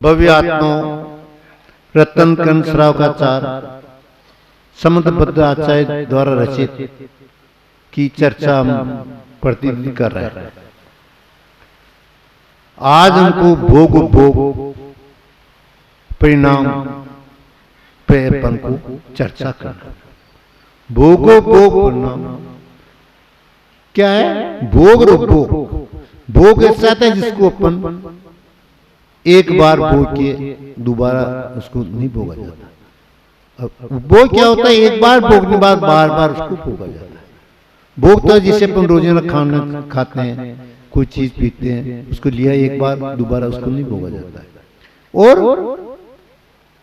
भव्य आत्माओं रतन कर्ण श्रावकाचार समुद्रबद्ध आचार्य द्वारा रचित की चर्चा हम प्रतिनिधि कर रहे हैं। आज हमको भोग परिणाम पे अपन को चर्चा करना। भोग परिणाम क्या है? भोग भोग ऐसा है जिसको अपन एक बार भोग के दोबारा उसको नहीं भोगा जाता। भोग क्या होता है? एक बार भोगने बाद बार बार उसको भोगा जाता है। भोग तो जिसे अपन रोजाना खाना खाते हैं, कोई चीज पीते हैं, उसको लिया एक बार, दोबारा उसको नहीं भोगा जाता है। और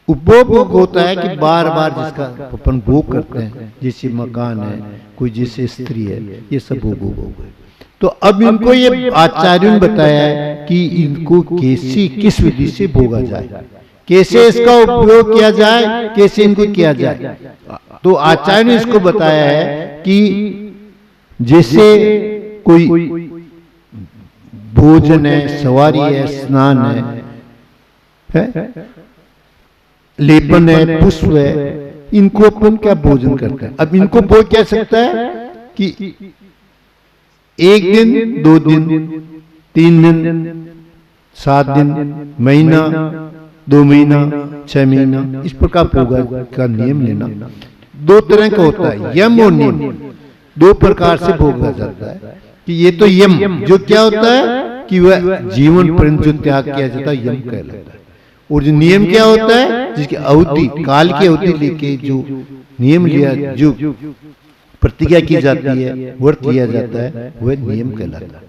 उपभोग होता है कि बार बार जिसका अपन भोग करते हैं, जैसे मकान है, कोई जैसे स्त्री है, ये सब भोग है। तो अब इनको ये आचार्यों ने बताया है कि इनको कैसी किस विधि से भोगा जाए, कैसे इसका उपयोग किया जाए, कैसे इनको किया जाए। तो आचार्य ने इसको बताया है कि जैसे कोई भोजन है, सवारी है, स्नान है, लेपन है, पुष्प है, इनको अपन क्या भोजन करते हैं। अब इनको भोग क्या सकता है कि एक दिन, 2 दिन, 3 दिन, 7 दिन, महीना, 2 महीना, 6 महीना, इस प्रकार भोग का नियम लेना 2 तरह का होता है। यम और नियम 2 प्रकार से भोगा जाता है। कि ये तो यम जो क्या होता है कि वह जीवन पर्यंत जो त्याग किया जाता है, यम कहलाता है। और जो नियम क्या होता है, जिसकी अवधि, काल की अवधि लेके जो नियम लिया, जो प्रतिज्ञा की जाती है, व्रत लिया जाता है, वह नियम कहलाता है।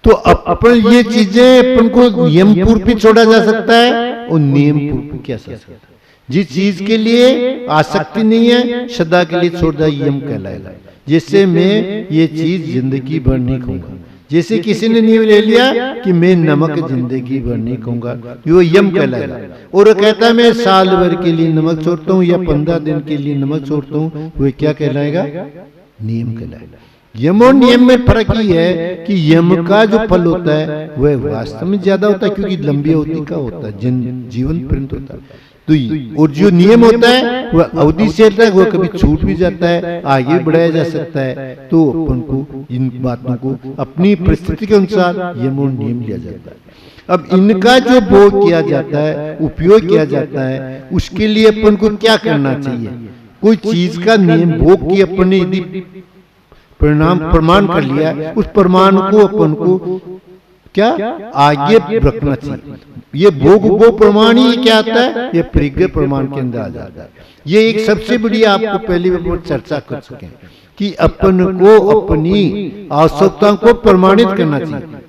तो अपन ये चीजें अपन को नियम पूर्व भी छोड़ा जा सकता है और नियम पूर्व भी किया जा सकता है। जिस चीज के लिए आसक्ति नहीं है, श्रद्धा के लिए छोड़ दिया, यम कहलाएगा। जैसे मैं ये चीज जिंदगी भर नहीं खाऊंगा, जैसे किसी ने नियम ले लिया कि मैं नमक जिंदगी भर नहीं खाऊंगा, वो यम कहलाएगा। और वो कहता है मैं साल भर के लिए नमक छोड़ता हूँ या 15 दिन के लिए नमक छोड़ता हूँ, वो क्या कहलाएगा? नियम कहलाएगा। यम और नियम में फर्क ही है कि यम का जो फल होता है वह वास्तव में ज्यादा होता है, क्योंकि लंबी अवधि का होता है, जीवन पर्यंत होता है। तो और जो नियम होता है वह अवधि से रहता है, वह कभी छूट भी जाता है, आगे बढ़ाया जा सकता है। तो अपन को इन बातों को अपनी परिस्थिति के अनुसार यम और नियम लिया जाता है। अब इनका जो भोग किया जाता है, उपयोग किया जाता है, उसके लिए अपन को क्या करना चाहिए? कोई चीज का नियम भोग की अपन ने यदि प्रमाण कर लिया, उस प्रमाण को अपन को क्या आगे रखना चाहिए। ये भोग प्रमाण ही क्या आता है? ये परिग्रह प्रमाण के अंदर आ जाता है। ये एक सबसे बड़ी आपको पहले भी चर्चा कर सके कि अपन को अपनी आवश्यकताओं को प्रमाणित करना चाहिए,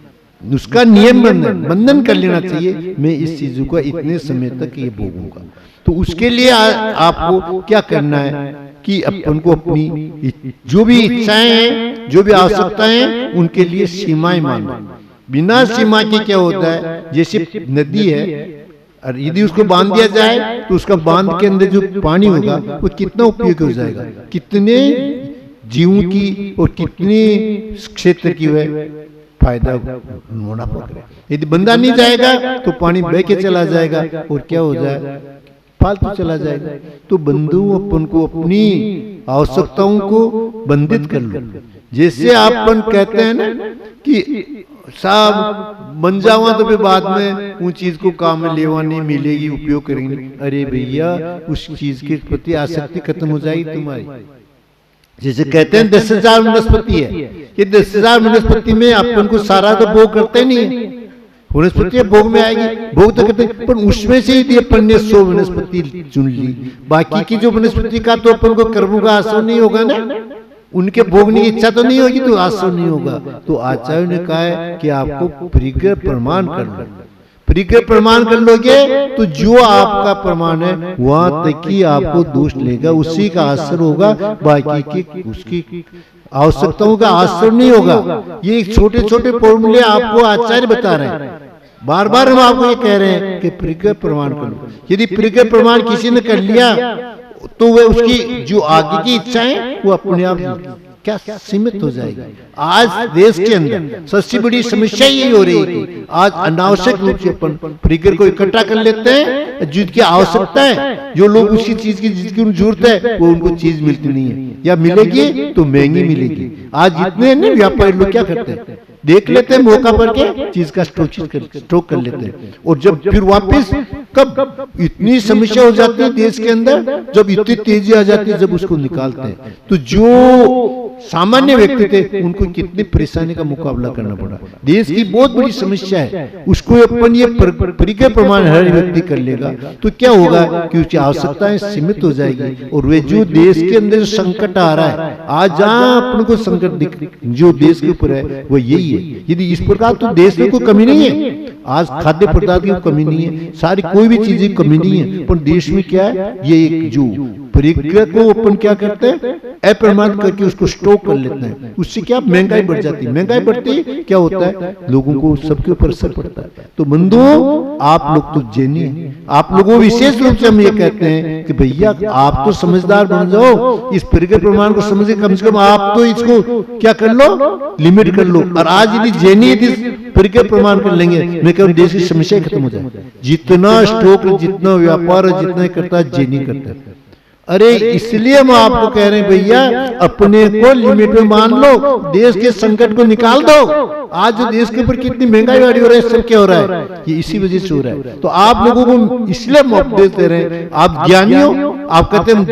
उसका नियम बंधन कर लेना चाहिए। मैं इस चीजों को इतने समय तक ये भोगूंगा। तो उसके लिए आपको क्या करना है कि अपन को अपनी जो भी इच्छाएं हैं, जो भी आवश्यकताएं हैं, उनके लिए सीमाएं मानना। बिना सीमा के क्या होता है, जैसे नदी है, और यदि उसको बांध दिया जाए तो उसका बांध के अंदर जो पानी होगा वो कितना उपयोग हो जाएगा, कितने जीवों की और कितने क्षेत्र की वह फायदा मुनाफा करे। यदि बंधा नहीं जाएगा तो पानी बह के चला जाएगा और क्या हो जाएगा, फालतू चला जाएगा। तो बंधु अपन को अपनी आवश्यकताओं को बंधित कर लो। जैसे अपन कहते हैं ना कि साहब बन जाऊंगा तो फिर बाद में उन चीज को काम में लेवा नहीं मिलेगी, उपयोग करेंगे। अरे भैया, उस चीज के प्रति आसक्ति खत्म हो जाएगी तुम्हारी। जैसे कहते हैं 10,000 वनस्पति है, ये 10,000 वनस्पति में अपन को सारा तो भोग करते नहीं है। वनस्पति भोग में आएगी, भोग तो करते, पर उसमें से यदि अपन ने 100 वनस्पति चुन ली, बाकी की जो वनस्पति का तो अपन को कर्मों का आश्रय नहीं होगा ना, उनके भोगने की इच्छा तो नहीं होगी, तो आश्रय नहीं होगा। तो आचार्य ने कहा है कि आपको परिग्रह प्रमाण कर लो। परिग्रह प्रमाण कर लोगे तो जो आपका प्रमाण है वहां तक ही आपको दोष लेगा, उसी का आश्रय होगा, बाकी की उसकी आवश्यकताओं का आश्रय नहीं होगा। ये छोटे छोटे फॉर्मूले आपको आचार्य बता रहे हैं। बार बार हम आपको ये कह रहे हैं कि परिग्रह प्रमाण कर लो। यदि परिग्रह प्रमाण किसी ने कर लिया तो वह उसकी जो आगे की इच्छाएं वो अपने आप क्या सीमित हो जाएगी। आज देश के अंदर सबसे बड़ी समस्या यही हो रही है कि आज अनावश्यक रूप से अपन फिगर को इकट्ठा कर लेते हैं, जिसकी आवश्यकता है, जो लोग उसी चीज की जिसकी जरूरत है वो उनको चीज मिलती नहीं है, या मिलेगी तो महंगी मिलेगी। आज जितने नहीं व्यापारी लोग क्या करते हैं, देख लेते हैं मौका पर के चीज का स्टॉक कर लेते हैं, और जब फिर वापस कब इतनी समस्या हो जाती है देश के अंदर, जब इतनी तेजी आ जाती है, जब उसको निकालते हैं तो जो सामान्य व्यक्ति थे उनको कितनी परेशानी का मुकाबला करना पड़ा। देश की बहुत बड़ी समस्या है, उसको अपन ये परिकर प्रमाण हर व्यक्ति कर लेगा तो क्या होगा कि उसकी आवश्यकताएं सीमित हो जाएगी, और वे जो देश के अंदर संकट आ रहा है, आज जहां अपन को संकट जो देश के ऊपर है वो यही है। यदि इस प्रकार तो देश में कोई कमी नहीं है, आज खाद्य पदार्थ की कमी नहीं है, सारी कोई भी चीज की कमी नहीं है, पर देश में क्या है, ये एक जो परिक्रिया को अपन क्या करते हैं, अप्रमाण करके उसको स्टॉक कर लेते हैं, उससे क्या महंगाई बढ़ जाती है। महंगाई बढ़ती है क्या होता है, लोगों को सबके ऊपर असर पड़ता है। तो बंधुओं, आप लोग तो जैनी हैं, आप लोगों विशेष रूप से हम ये कहते हैं कि भैया आप तो समझदार बन जाओ, इस परिकर प्रमाण को समझे, कम से कम आप तो इसको क्या कर लो, लिमिट कर लो। और आज यदि जैनी परिकर प्रमाण कर लेंगे, मैं कहूँ देश की समस्या खत्म हो जाए। जितना स्टॉक, जितना व्यापार, जितना करता है जैनी करता है। अरे इसलिए हम आपको कह रहे हैं भैया अपने को लिमिट में मान लो, देश के संकट को निकाल दो। आज जो देश के ऊपर कितनी महंगाई वाली हो रहा है, सब क्या हो रहा है, ये इसी वजह से हो रहा है। तो आप लोगों को इसलिए हम उपदेश दे रहे हैं, आप ज्ञानी हो, आप कहते हैं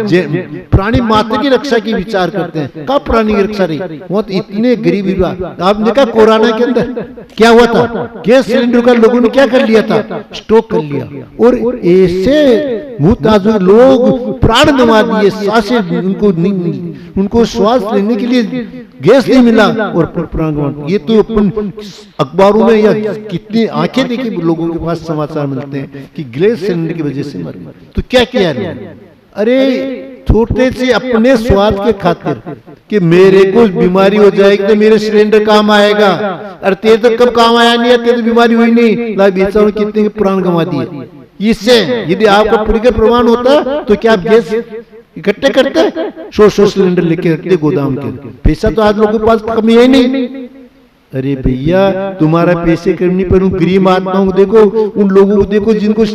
प्राणी मात्र की रक्षा की विचार करते हैं, कब प्राणी की रक्षा रही, वो तो इतने गरीबी हुआ। आपने कहा कोरोना के अंदर क्या हुआ था, गैस सिलेंडर का लोगों ने क्या कर लिया था, स्टॉक कर लिया, और ऐसे मुताज लोग प्राण गंवा दिए, सांसें उनको नहीं मिली, उनको श्वास लेने के लिए गैस नहीं मिला, और प्राण गंवा। ये तो अपन अखबारों में या कितनी आंखें देखी लोगों के पास समाचार मिलते हैं कि गैस सिलेंडर की वजह से मर। तो क्या किया है, अरे छोटे से अपने स्वाद के खातिर कि मेरे को बीमारी हो जाएगी तो मेरे सिलेंडर काम आएगा, अरे तेरे तो कब काम आया नहीं है, तेरे तो बीमारी हुई नहीं, ला बेचारों कितने प्राण गंवा दिए। इससे यदि आपका परिकर प्रमाण होता तो क्या आप गैस इकट्ठे करते, 100 सिलेंडर लेके रखते गोदाम के। पैसा तो आज लोगों के पास कमी है नहीं। अरे भैया तुम्हारा पैसे करनी पर उन गरीब आत्माओं को देखो, उन लोगों को देखो जिनको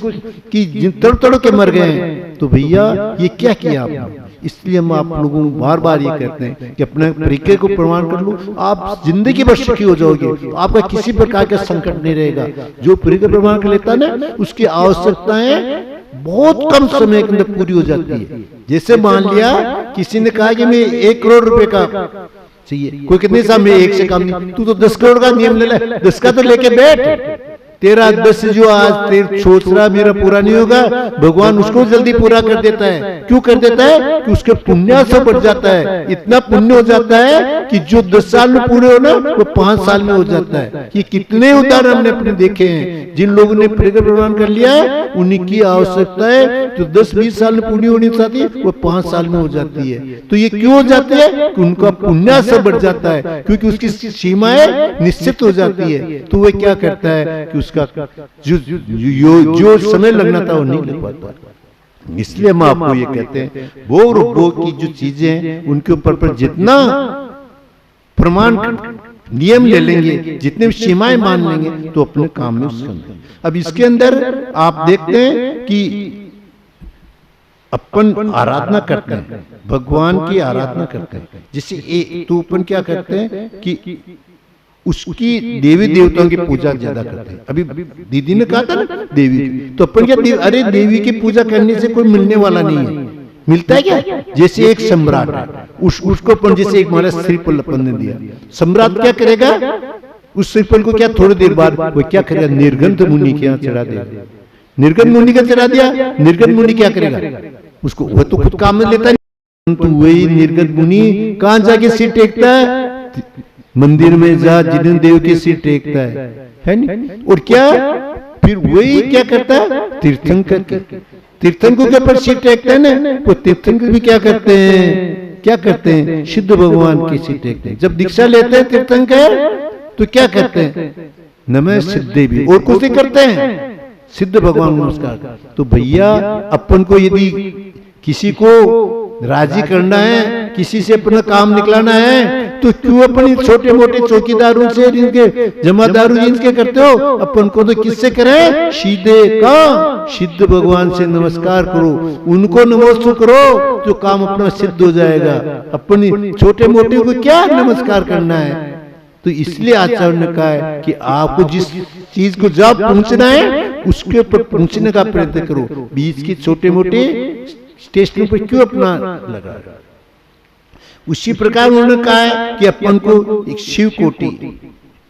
कि तड़ के मर गए हैं। तो भैया ये क्या किया आपने। इसलिए हम आप लोगों को बार बार ये कहते हैं कि अपने परिकर को प्रमाण कर लो, आप जिंदगी भर सुखी हो जाओगे, तो आपका किसी प्रकार का संकट नहीं रहेगा। जो परिकर प्रमाण कर लेता ना, उसकी आवश्यकताएं बहुत कम समय के अंदर पूरी हो जाती है। जैसे मान लिया किसी ने कहा कि मैं 1 करोड़ रुपए का चाहिए, कोई कितने साल में 1 से कम नहीं, तू तो 10 करोड़ का नियम ले ले, 10 का तो लेके बैठ। तेरा 10 जो आज तेरे सोच रहा मेरा पूरा नहीं होगा, भगवान उसको जल्दी पूरा कर देता है। क्यों कर देता है कि उसके पुण्य से बढ़ जाता है, इतना पुण्य हो जाता है कि जो 10 साल में पूरे हो ना वो 5 साल में हो जाता है। ये कितने उदाहरण हमने अपने देखे हैं, जिन लोगों ने परिकर प्रमाण कर लिया उन्हीं की आवश्यकता है जो 10-20 साल में पूरी होनी चाहती वो 5 साल में हो जाती है। तो ये क्यों हो जाती है कि उनका पुण्य से बढ़ जाता है, क्योंकि उसकी सीमाएं निश्चित हो जाती है। तो वह क्या करता है कि जो समय लगना था वो नहीं लग पाता। इसलिए हम आपको ये कहते हैं भोग की जो चीजें हैं उनके ऊपर पर जितना प्रमाण नियम ले लेंगे, जितने सीमाएं मान लेंगे तो अपने काम में उसके अंदर। अब इसके अंदर आप देखते हैं कि अपन आराधना करते हैं, भगवान की आराधना करते हैं। जैसे तो अपन क्या करते हैं कि उसकी देवी देवताओं की पूजा ज्यादा करते हैं। अभी दीदी ने कहा था ना देवी, तो अपन क्या अरे देवी की पूजा करने से कोई मिलने वाला नहीं है, मिलता है क्या। जैसे एक सम्राट उसको अपन जैसे एक हमारा श्रीफल अपन ने दिया, सम्राट क्या करेगा उस श्रीफल को क्या थोड़ी देर बाद वो क्या करेगा, निर्गंध मुनि के यहाँ चढ़ा देगा। निर्गंध मुनि का चढ़ा दिया, निर्गंध मुनि क्या करेगा, उसको वह तो खुद काम में लेता नहीं, तो वही निर्गंध मुनि कहाँ जाके सिर टेकता है, मंदिर में जा जिन देव के सिर टेकता है नहीं। और क्या फिर वही क्या करता है, तीर्थंकर तीर्थंकर के ऊपर सिर टेकता है ना, वो तीर्थंकर भी क्या करते हैं, सिद्ध भगवान के सिर टेकते हैं। जब दीक्षा लेते हैं तीर्थंकर तो क्या करते हैं, नमः सिद्धे भी, और कुछ नहीं करते हैं, सिद्ध भगवान नमस्कार। तो भैया अपन को यदि किसी को राजी करना है, किसी से अपना काम निकलाना है, तो क्यों अपनी छोटे मोटे चौकीदारों से, जिनके जमादारू जिनके करते हो, अपन को तो किससे करें? सीधे का सिद्ध भगवान से नमस्कार करो, उनको नमस्कार करो, जो काम अपना सिद्ध हो जाएगा। अपनी छोटे मोटे को क्या नमस्कार करना है? तो इसलिए आचार्य ने कहा है कि आपको जिस चीज को जब पहुंचना है उसके ऊपर पहुंचने का प्रयत्न करो, बीच की छोटे मोटे स्टेशन पर क्यों अपना लगा। उसी प्रकार उन्होंने कहा है कि अपन को एक शिव कोटि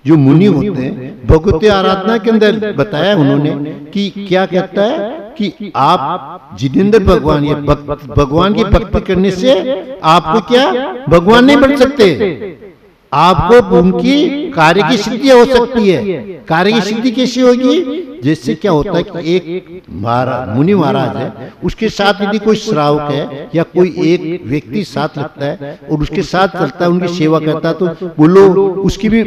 जो मुनि होते हैं, भगवती आराधना के अंदर बताया उन्होंने कि क्या कहता है कि आप जिनेंद्र भगवान या भगवान की भक्ति करने से आपको क्या भगवान नहीं बन सकते, आपको उनकी कार्य की सिद्धि हो सकती है। कार्य की सिद्धि कैसी होगी? जैसे क्या होता है कि एक मुनि महाराज है, उसके साथ यदि कोई श्रावक है या कोई एक व्यक्ति साथ लगता है और उसके साथ चलता है, उनकी सेवा करता है, तो बोलो उसकी भी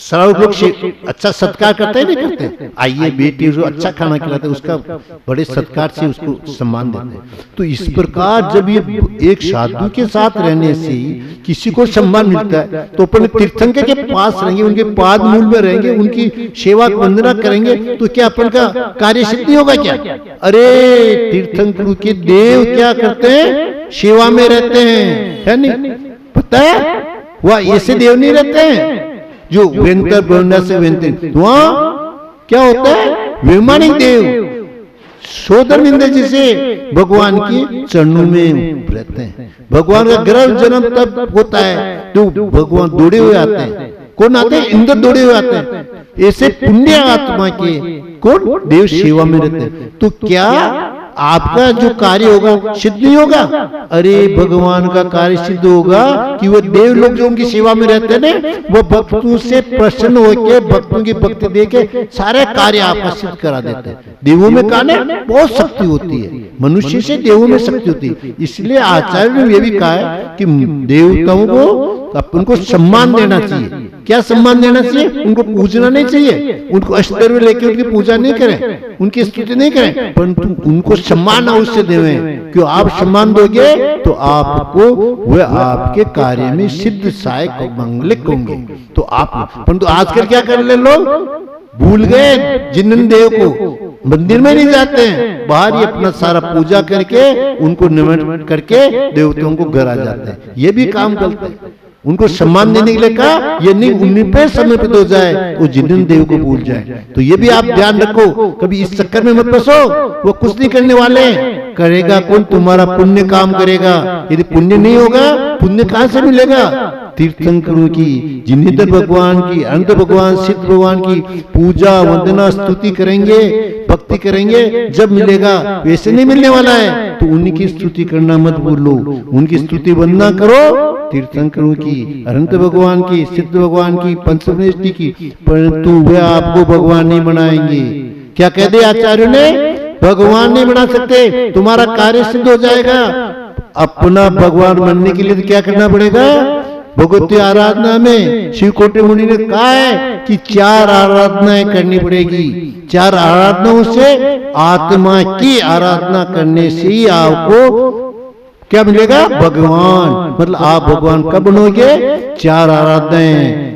श्रावक लोग अच्छा सत्कार करते हैं, नहीं करते? आइए बेटी जो अच्छा खाना खिलाते हैं उसका बड़े सत्कार से उसको सम्मान देते हैं। तो इस प्रकार जब ये एक साधु के साथ रहने से किसी को सम्मान मिलता है, तो अपने तीर्थंकर के पास रहेंगे, उनके पाद मूल में रहेंगे, उनकी सेवा वंदना करेंगे, तो क्या अपन का कार्य सिद्धि होगा क्या? अरे तीर्थंकर के देव क्या करते हैं? सेवा में रहते हैं, है नहीं? पता है वह ऐसे देव नहीं रहते हैं जो वेंतर ब्रह्मण्य से वेंतर, वहां क्या होता है? वैमानिक देव सोदर निंदे जिसे भगवान की चरणों में रहते हैं। भगवान का गर्भ जन्म तब होता है तो भगवान दौड़े हुए आते हैं। कौन आते हैं? इंद्र दौड़े हुए आते हैं। ऐसे पुण्य आत्मा के कौन देव सेवा में रहते हैं। तो क्या आपका जो कार्य होगा सिद्ध नहीं होगा? अरे भगवान का कार्य सिद्ध होगा कि वो देव लोग जो उनकी सेवा में रहते हैं ना, वो भक्तों से प्रसन्न होकर भक्तों की भक्ति देके सारे कार्य आपका सिद्ध करा देते हैं। देवों में कहने बहुत शक्ति होती है, मनुष्य से देवों में शक्ति होती है। इसलिए आचार्य ने यह भी कहा है कि देवताओं को अपन को सम्मान देना चाहिए। क्या सम्मान देना चाहिए? उनको पूजना नहीं चाहिए, उनको अष्टद्रव्य लेके उनकी पूजा नहीं करें, उनकी स्तुति नहीं करें, परंतु उनको सम्मान अवश्य देवें। क्यों? आप सम्मान दोगे तो आपको वह आपके कार्य में सिद्ध सहायक मंगलिक होंगे। तो आप परंतु आजकल क्या कर ले लोग? भूल गए जिन देव को, मंदिर में नहीं जाते हैं, बाहर ही अपना सारा पूजा करके उनको निमंत्रण करके देवताओं को घर आ जाते हैं। ये भी काम करते हैं। उनको सम्मान देने के लिए कहा, ये नहीं उन्हीं पे समर्पित हो जाए, वो जिन देव को भूल जाए। तो ये भी आप ध्यान रखो, कभी इस चक्कर में मत फंसो। वो कुछ नहीं करने वाले, करेगा कौन? तुम्हारा पुण्य काम करेगा। यदि पुण्य नहीं होगा, पुण्य कहां से मिलेगा? तीर्थंकरों की, जिनेंद्र भगवान की, अनंत भगवान, सिद्ध भगवान की पूजा वंदना स्तुति करेंगे, भक्ति करेंगे, जब मिलेगा। वैसे नहीं मिलने वाला है, तो उनकी स्तुति करना मत भूलो, उनकी स्तुति वंदना करो। तीर्थंकरों की, अनंत भगवान की, सिद्ध भगवान की, पंचमेष्टि की, परंतु वे आपको भगवान नहीं बनाएंगे। क्या कह दे आचार्य ने? भगवान नहीं बना सकते, तुम्हारा कार्य सिद्ध हो जाएगा। अपना भगवान बनने के लिए तो क्या करना पड़ेगा? भगवती आराधना में शिव कोटि मुनि ने कहा है कि 4 आराधनाएं करनी पड़ेगी। 4 आराधनाओं से, आत्मा की आराधना करने से ही आपको क्या मिलेगा? भगवान। मतलब आप भगवान कब बनोगे? 4 आराधनाएं,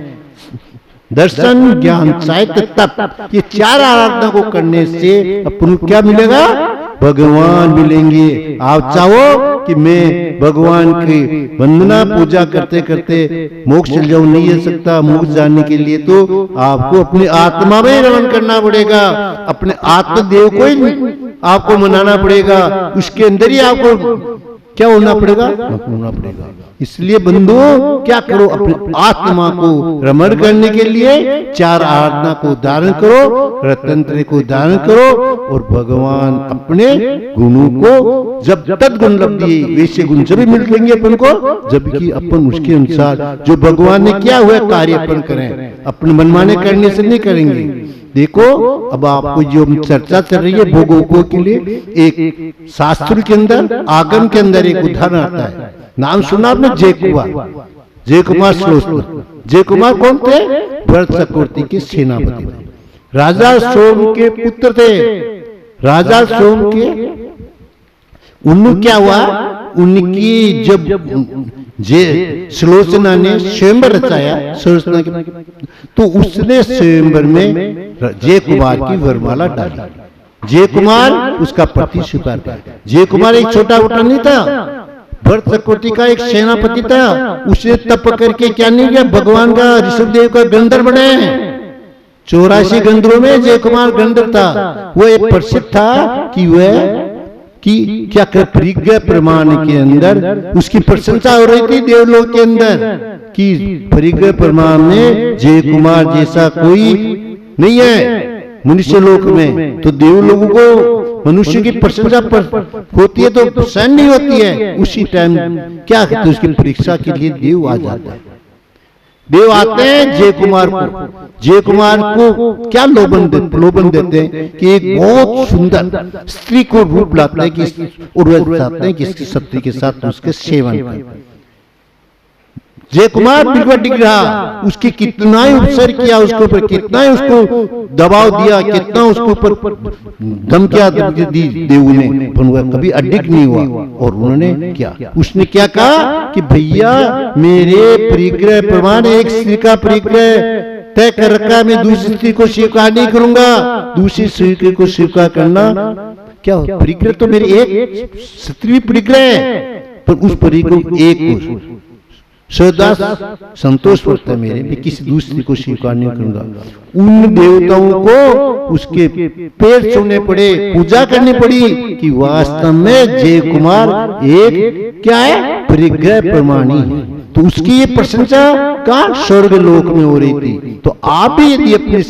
दर्शन, ज्ञान, साहित्य, तप, ये 4 आराधना को करने से अपन को क्या मिलेगा? भगवान मिलेंगे। आप चाहो कि मैं भगवान की वंदना पूजा करते करते मोक्ष चल जाऊं, नहीं हो सकता। मोक्ष जाने के लिए तो आपको अपनी आत्मा में रमण करना पड़ेगा, अपने आत्मदेव को ही आपको मनाना पड़ेगा, उसके अंदर ही आपको क्या होना पड़ेगा? होना पड़ेगा। इसलिए बंधु क्या करो? अपनी आत्मा को रमण करने के लिए 4 आराधना को धारण करो, रत्नत्रय को धारण करो, और भगवान अपने गुणों को जब तद्गुण लब्धि, वैसे गुण जब मिलेंगे अपन को, जबकि अपन उसके अनुसार जो भगवान ने किया हुआ कार्य अपन करें, अपने मनमाने करने से नहीं करेंगे। देखो अब आपको जो चर्चा चल रही है भोगों के लिए, एक शास्त्र के अंदर, आगम के अंदर एक उदाहरण आता है। नाम सुना आपने? जय कुमार श्रोत्र। जय कुमार कौन थे? भरत चक्रवर्ती के सेनापति थे, राजा सोम के पुत्र थे। राजा सोम के उन्नु क्या हुआ उनकी जब जे सुलोचना ने स्वयंवर रचाया सुलोचना के, तो उसने स्वयंवर में जय कुमार की वरमाला डाली। जय कुमार उसका पति स्वीकार किया। जय कुमार एक छोटा मोटा नहीं था, भरत चक्रवर्ती का एक सेनापति था। उसने तप करके क्या नहीं किया, भगवान का ऋषभदेव का गंधर्व बने। 84 गंधर्वों में जय कुमार गंधर्व था। वो एक प्रसिद्ध था कि वह कि क्या कर परिज्ञा प्रमाण के अंदर उसकी प्रशंसा हो रही थी देवलोक के अंदर कि परिज्ञा प्रमाण में जय कुमार जैसा कोई नहीं है मनुष्य लोक में। तो देव लोगों को मनुष्य की प्रशंसा होती है तो सहन नहीं होती है। उसी टाइम क्या कहते हैं, उसकी परीक्षा के लिए देव आ जाता है। देव आते हैं जय कुमार को क्या लोभन देते हैं कि एक बहुत सुंदर स्त्री को रूप लाते हैं कि और वह चाहते हैं कि इसकी शक्ति के साथ उसके सेवन करें। जय कुमार बिल्कुल डिग रहा, उसकी कितना ही उपसर किया उसके ऊपर, कितना ही उसको दबाव दिया, कितना उसके ऊपर धमकिया दी देव ने, पर वह कभी अडिग नहीं हुआ। और उन्होंने क्या, उसने क्या कहा कि भैया मेरे परिग्रह प्रमाण एक स्त्री का परिग्रह तय कर रखा, मैं दूसरी स्त्री को स्वीकार नहीं करूंगा। दूसरी स्त्री को स्वीकार करना क्या हो, परिग्रह तो मेरी एक स्त्री परिग्रह है, पर उस परिग्रह एक को सदा संतोष पड़ता है मेरे, मैं किसी दूसरी को स्वीकार नहीं करूंगा। उन देवताओं को उसके पैर छूने पड़े, पूजा करनी पड़ी कि वास्तव में जय कुमार एक क्या है, परिग्रह प्रमाणी है। तो उसकी ये प्रशंसा कहाँ, स्वर्ग लोक में हो रही थी। तो आप भी यदि अपने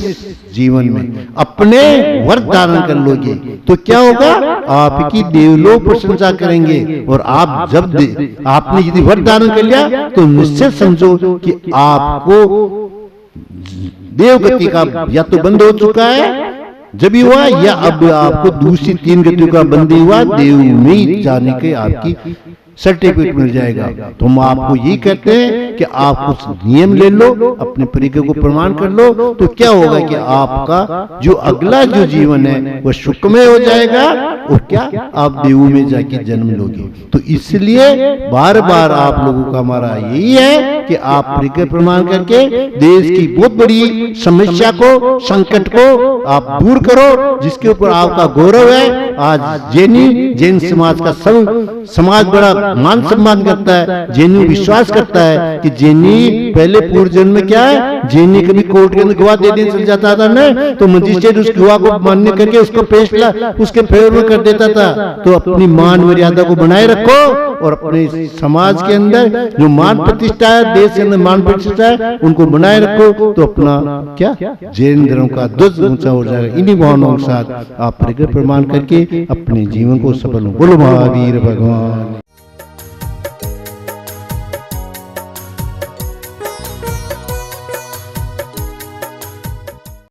जीवन में अपने व्रत धारण कर लोगे तो क्या होगा, आपकी देवलोक प्रशंसा करेंगे। और आप जब आपने यदि व्रत धारण कर लिया तो निश्चित समझो कि आपको देवगति का या तो बंद हो चुका है जब ही हुआ, या अब आपको दूसरी 3 गतियों का बंद हुआ, देव में जाने के आपकी सर्टिफिकेट मिल जाएगा। तो हम आपको यही कहते हैं कि आप कुछ नियम ले लो, अपने परिग्रह को प्रमाण कर लो, तो क्या होगा कि आपका जो अगला जो जीवन है वह सुखमय हो जाएगा। और क्या, आप देवों में जाके जन्म लोगे। तो इसलिए बार बार आप लोगों का हमारा यही है कि आप परिग्रह प्रमाण करके देश की बहुत बड़ी समस्या को, संकट को आप दूर करो, जिसके ऊपर आपका गौरव है। आज जैन समाज का सब समाज बड़ा मान सम्मान करता है। जैनी विश्वास करता है कि जैनी पहले पूर्व जन्म में क्या है, जैनी कभी कोर्ट के अंदर गवाह देने चल जाता था ना, तो मजिस्ट्रेट उस गवाह को मान्य करके उसको फैसला उसके फेवर में कर देता था। तो अपनी मान मर्यादा को बनाए रखो और अपने समाज के अंदर जो मान प्रतिष्ठा है, देश के अंदर मान प्रतिष्ठा है, उनको बनाए रखो। तो अपना क्या, जैन धर्म का ध्वज ऊंचा हो जाएगा। इन्हीं भावनाओं के साथ आप परिग्रह प्रमाण करके अपने जीवन को सफल हो। बोलो महावीर भगवान।